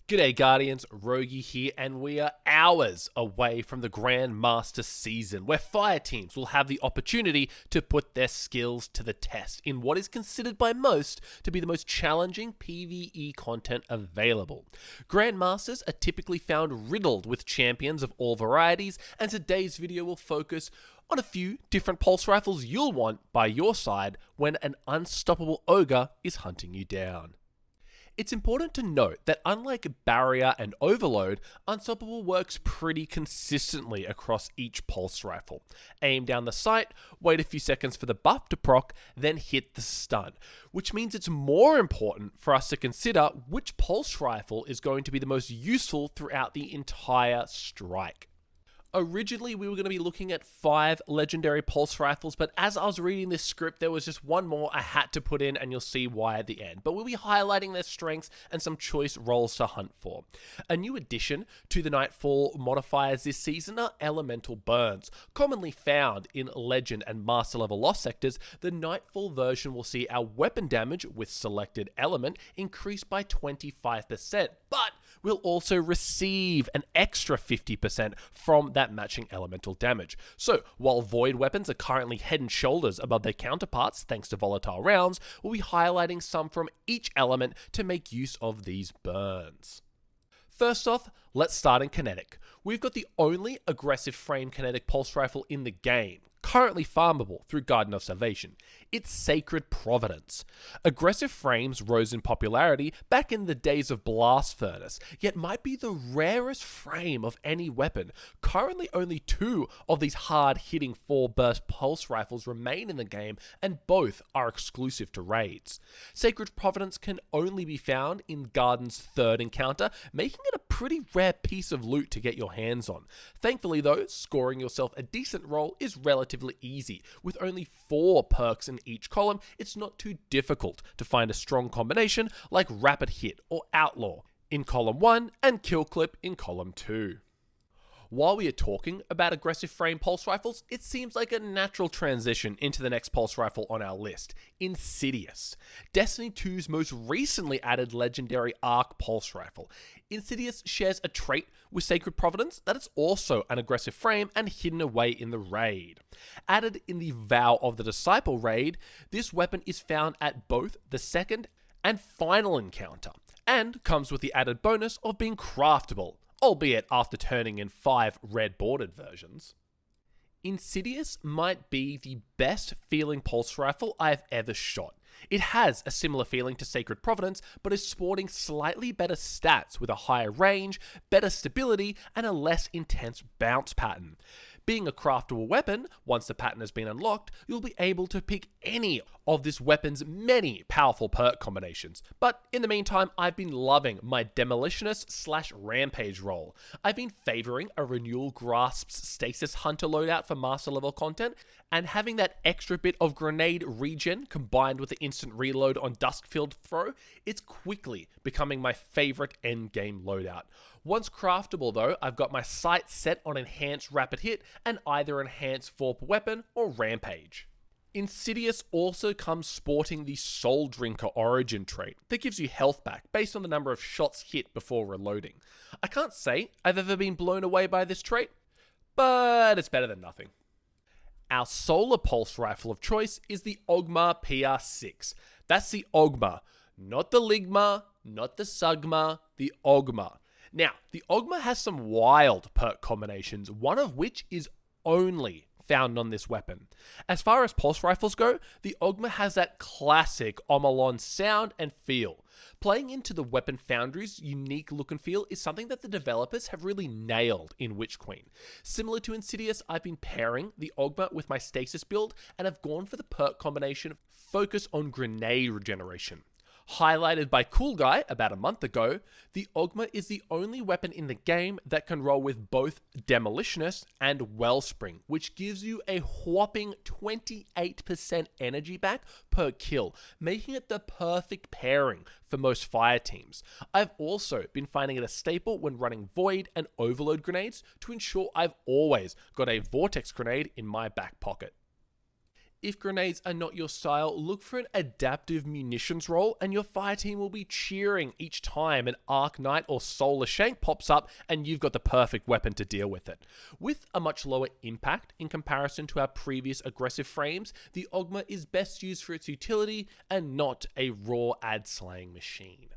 G'day Guardians, Roguey here, and we are hours away from the Grandmaster season, where fire teams will have the opportunity to put their skills to the test in what is considered by most to be the most challenging PvE content available. Grandmasters are typically found riddled with champions of all varieties, and today's video will focus on a few different pulse rifles you'll want by your side when an unstoppable ogre is hunting you down. It's important to note that unlike Barrier and Overload, Unstoppable works pretty consistently across each pulse rifle. Aim down the sight, wait a few seconds for the buff to proc, then hit the stun, which means it's more important for us to consider which pulse rifle is going to be the most useful throughout the entire strike. Originally, we were going to be looking at 5 legendary pulse rifles, but as I was reading this script, there was just one more I had to put in, and you'll see why at the end. But we'll be highlighting their strengths and some choice roles to hunt for. A new addition to the Nightfall modifiers this season are elemental burns. Commonly found in Legend and Master level lost sectors, the Nightfall version will see our weapon damage with selected element increase by 25%, but we'll also receive an extra 50% from that matching elemental damage. So, while void weapons are currently head and shoulders above their counterparts thanks to volatile rounds, we'll be highlighting some from each element to make use of these burns. First off, let's start in Kinetic. We've got the only aggressive frame kinetic pulse rifle in the game, currently farmable through Garden of Salvation. It's Sacred Providence. Aggressive frames rose in popularity back in the days of Blast Furnace, yet might be the rarest frame of any weapon. Currently only 2 of these hard-hitting 4-burst pulse rifles remain in the game, and both are exclusive to raids. Sacred Providence can only be found in Garden's 3rd encounter, making it a pretty rare piece of loot to get your hands on. Thankfully though, scoring yourself a decent roll is relatively easy. With only 4 perks in each column, it's not too difficult to find a strong combination like Rapid Hit or Outlaw in column 1 and Kill Clip in column 2. While we are talking about aggressive frame pulse rifles, it seems like a natural transition into the next pulse rifle on our list, Insidious. Destiny 2's most recently added legendary arc pulse rifle. Insidious shares a trait with Sacred Providence that it's also an aggressive frame and hidden away in the raid. Added in the Vow of the Disciple raid, this weapon is found at both the 2nd and final encounter, and comes with the added bonus of being craftable, albeit after turning in 5 red bordered versions. Insidious might be the best feeling pulse rifle I've ever shot. It has a similar feeling to Sacred Providence, but is sporting slightly better stats with a higher range, better stability, and a less intense bounce pattern. Being a craftable weapon, once the pattern has been unlocked, you'll be able to pick any of this weapon's many powerful perk combinations. But in the meantime, I've been loving my Demolitionist/Rampage role. I've been favoring a Renewal Grasp's Stasis Hunter loadout for Master level content, and having that extra bit of grenade regen combined with the instant reload on Duskfield Throw, it's quickly becoming my favorite endgame loadout. Once craftable though, I've got my sights set on Enhanced Rapid Hit and either Enhanced Vorp Weapon or Rampage. Insidious also comes sporting the Soul Drinker origin trait that gives you health back based on the number of shots hit before reloading. I can't say I've ever been blown away by this trait, but it's better than nothing. Our solar pulse rifle of choice is the Ogma PR6. That's the Ogma, not the Ligma, not the Sugma, the Ogma. Now, the Ogma has some wild perk combinations, one of which is only found on this weapon. As far as pulse rifles go, the Ogma has that classic Omalon sound and feel. Playing into the Weapon Foundry's unique look and feel is something that the developers have really nailed in Witch Queen. Similar to Insidious, I've been pairing the Ogma with my Stasis build and have gone for the perk combination Focus on Grenade Regeneration. Highlighted by Cool Guy about a month ago, the Ogma is the only weapon in the game that can roll with both Demolitionist and Wellspring, which gives you a whopping 28% energy back per kill, making it the perfect pairing for most fire teams. I've also been finding it a staple when running Void and Overload grenades to ensure I've always got a Vortex grenade in my back pocket. if grenades are not your style, look for an adaptive munitions roll and your fire team will be cheering each time an Arc Knight or Solar Shank pops up and you've got the perfect weapon to deal with it. With a much lower impact in comparison to our previous aggressive frames, the Ogma is best used for its utility and not a raw ad slaying machine.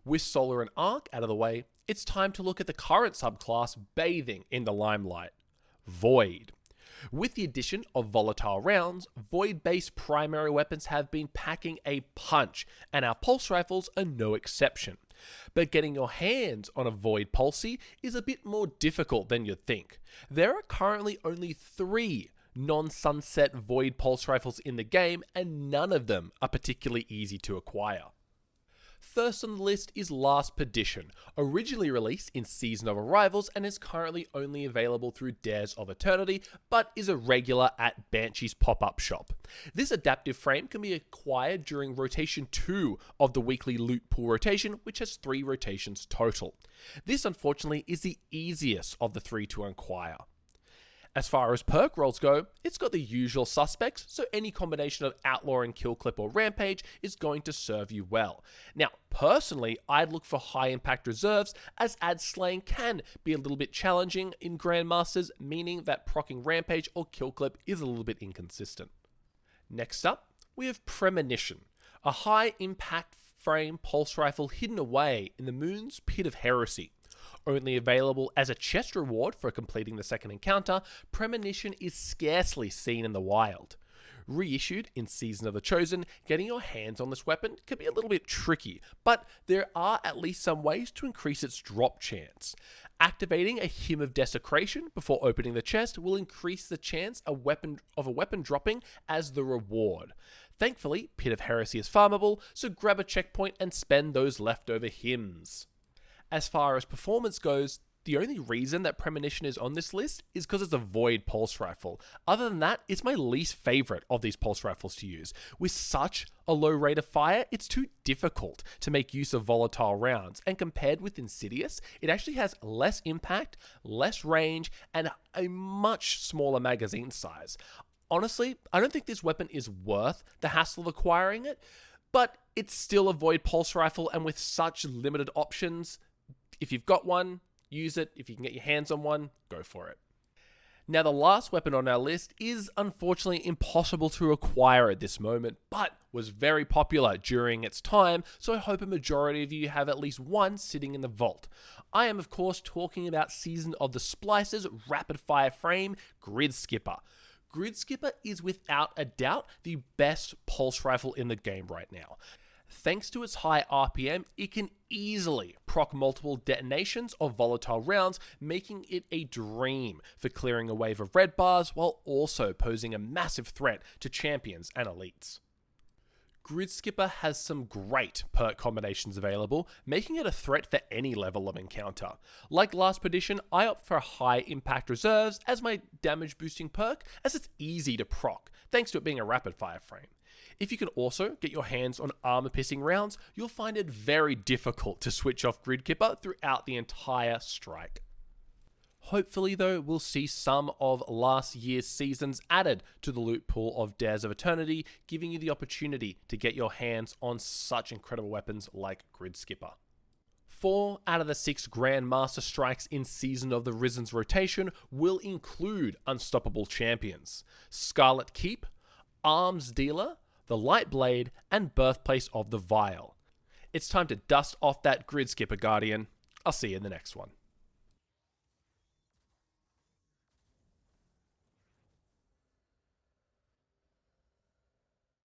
With Solar and Arc out of the way, it's time to look at the current subclass bathing in the limelight: Void. With the addition of volatile rounds, Void-based primary weapons have been packing a punch, and our pulse rifles are no exception. But getting your hands on a Void Pulsey is a bit more difficult than you'd think. There are currently only 3 non-sunset Void pulse rifles in the game, and none of them are particularly easy to acquire. First on the list is Last Perdition, originally released in Season of Arrivals and is currently only available through Dares of Eternity, but is a regular at Banshee's pop-up shop. This adaptive frame can be acquired during Rotation 2 of the weekly loot pool rotation, which has 3 rotations total. This unfortunately is the easiest of the 3 to acquire. As far as perk rolls go, it's got the usual suspects, so any combination of Outlaw and Kill Clip or Rampage is going to serve you well. Now, personally, I'd look for high impact reserves, as ad slaying can be a little bit challenging in Grandmasters, meaning that proccing Rampage or Kill Clip is a little bit inconsistent. Next up, we have Premonition, a high impact frame pulse rifle hidden away in the Moon's Pit of Heresy. Only available as a chest reward for completing the second encounter, Premonition is scarcely seen in the wild. Reissued in Season of the Chosen, getting your hands on this weapon can be a little bit tricky, but there are at least some ways to increase its drop chance. Activating a Hymn of Desecration before opening the chest will increase the chance of a weapon dropping as the reward. Thankfully, Pit of Heresy is farmable, so grab a checkpoint and spend those leftover hymns. As far as performance goes, the only reason that Premonition is on this list is because it's a Void pulse rifle. Other than that, it's my least favorite of these pulse rifles to use. With such a low rate of fire, it's too difficult to make use of volatile rounds, and compared with Insidious, it actually has less impact, less range, and a much smaller magazine size. Honestly, I don't think this weapon is worth the hassle of acquiring it, but it's still a Void pulse rifle, and with such limited options, if you've got one, use it. If you can get your hands on one, go for it. Now, the last weapon on our list is unfortunately impossible to acquire at this moment, but was very popular during its time, so I hope a majority of you have at least one sitting in the vault. I am, of course, talking about Season of the Splice's rapid-fire frame, Grid Skipper. Grid Skipper is without a doubt the best pulse rifle in the game right now. Thanks to its high RPM, it can easily proc multiple detonations of volatile rounds, making it a dream for clearing a wave of red bars while also posing a massive threat to champions and elites. Grid Skipper has some great perk combinations available, making it a threat for any level of encounter. Like Last Perdition, I opt for high impact reserves as my damage boosting perk, as it's easy to proc, thanks to it being a rapid fire frame. If you can also get your hands on armor-piercing rounds, you'll find it very difficult to switch off Grid Skipper throughout the entire strike. Hopefully though, we'll see some of last year's seasons added to the loot pool of Dares of Eternity, giving you the opportunity to get your hands on such incredible weapons like Grid Skipper. 4 out of the 6 Grandmaster strikes in Season of the Risen's rotation will include unstoppable champions: Scarlet Keep, Arms Dealer, the Light Blade, and Birthplace of the Vile. It's time to dust off that Grid Skipper, Guardian. I'll see you in the next one.